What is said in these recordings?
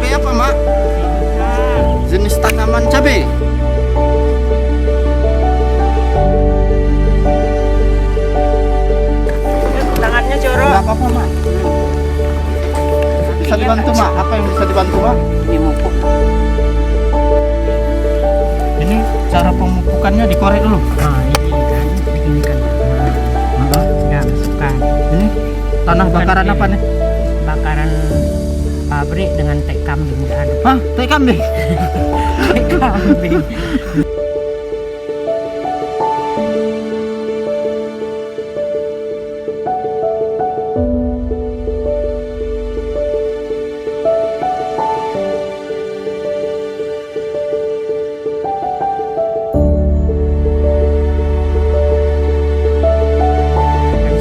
cabai apa, Mak? Jenis tanaman cabai. Tangannya jorok. Enggak apa-apa, Mak. Bisa dibantu, Mak? Apa yang bisa dibantu, Mak? Dimupuk. Ini cara pemupukannya dikorek dulu. Nah, ini kan. Ya, masukkan. Ini tanah bakaran apa nih? Bakaran pabrik dengan teh kambing diaduk. Hah, teh kambing. Teh kambing.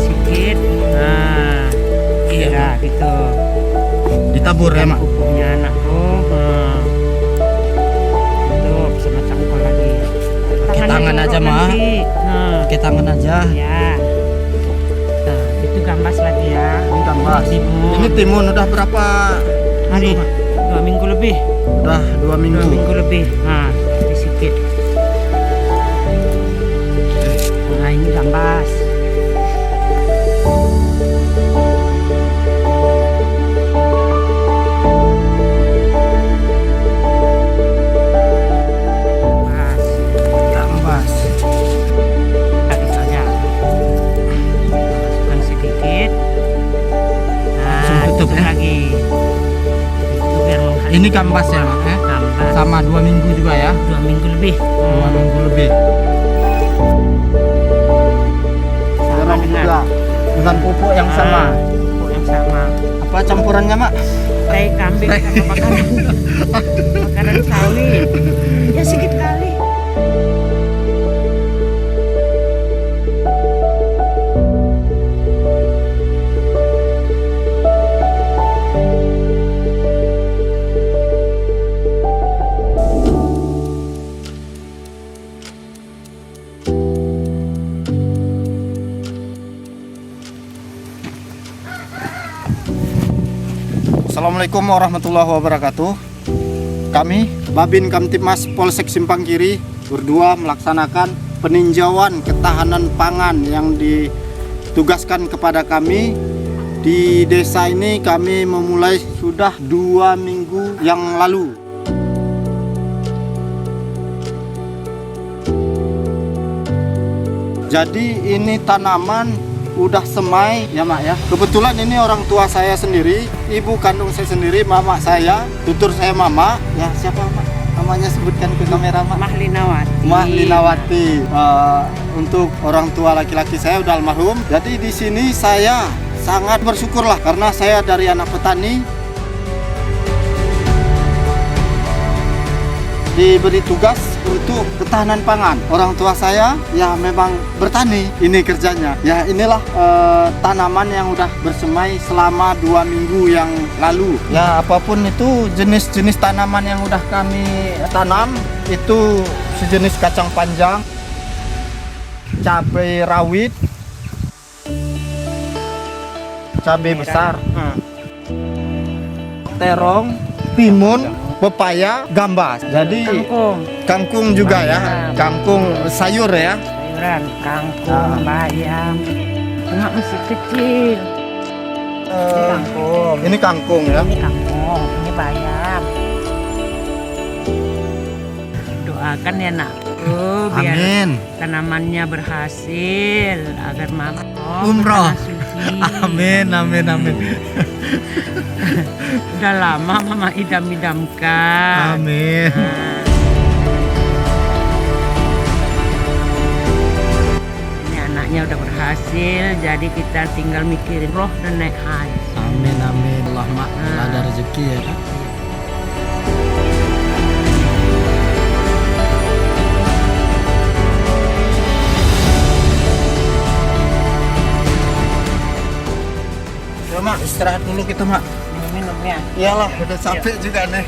Sedikit. Nah, iya gitu. Ditabur ya, Mak. Pupuknya anakku. Tuh, sama cangkul lagi. Pakai tangan jorok aja, Mak. nanti. Nah, Pakai tangan aja. ya. Nah, itu gambas lagi ya. Ini gambas. Timun. Ini timun udah berapa Hari minggu, Mak? 2 minggu lebih. Udah 2 minggu. 2 minggu lebih. Nah, sedikit. Nah, ini gambas. Gambas. Gambas. Habis saja. Masukkan sedikit. Nah, Langsung tutup ya? lagi. Itu biar menghaluskan. Ini gambas ya, Mak, ya? Gambas. Sama 2 minggu juga ya. 2 minggu lebih. 2 minggu lebih. Sama Dengan pupuk yang sama. Pupuk yang sama. Apa campurannya, Mak? Teh kambing sama bakaran sawit. Ya sedikit kali. Assalamualaikum warahmatullahi wabarakatuh. Kami Babin Kamtibmas Polsek Simpang Kiri berdua melaksanakan peninjauan ketahanan pangan yang ditugaskan kepada kami di desa ini. Kami memulai sudah 2 minggu yang lalu. Jadi ini tanaman udah semai ya, Mak, ya. Kebetulan ini orang tua saya sendiri, ibu kandung saya sendiri, mama saya, tutur saya mama. Ya, siapa, Mak? Namanya sebutkan ke kamera, Mak. Mahlinawati. Mahlinawati. Untuk orang tua laki-laki saya udah almarhum. Jadi di sini saya sangat bersyukurlah karena saya dari anak petani diberi tugas untuk ketahanan pangan. Orang tua saya ya memang bertani, ini kerjanya. Ya inilah tanaman yang udah bersemai selama 2 minggu yang lalu. Ya apapun itu jenis-jenis tanaman yang udah kami tanam, itu sejenis kacang panjang, cabai rawit, cabai besar, terong, timun, pepaya, gambas. Jadi kangkung juga ya, kangkung sayur ya. Sayuran, kangkung, bayam. Enggak masih kecil. Ini kangkung. Ini kangkung ya. Ini kangkung, ini bayam. Doakan ya, Nak. Biar Amin. tanamannya berhasil agar Mama Umroh. bertanah suci. Amin, amin, amin. Udah lama Mama idam-idamkan. Amin. Nah. Ini anaknya udah berhasil, jadi kita tinggal mikirin roh dan naik haji. Amin, amin. Allah, Mak, ada rezeki ya. Ya, Mak, istirahat dulu kita, Mak. Minum ya. Iyalah, udah capek juga nih.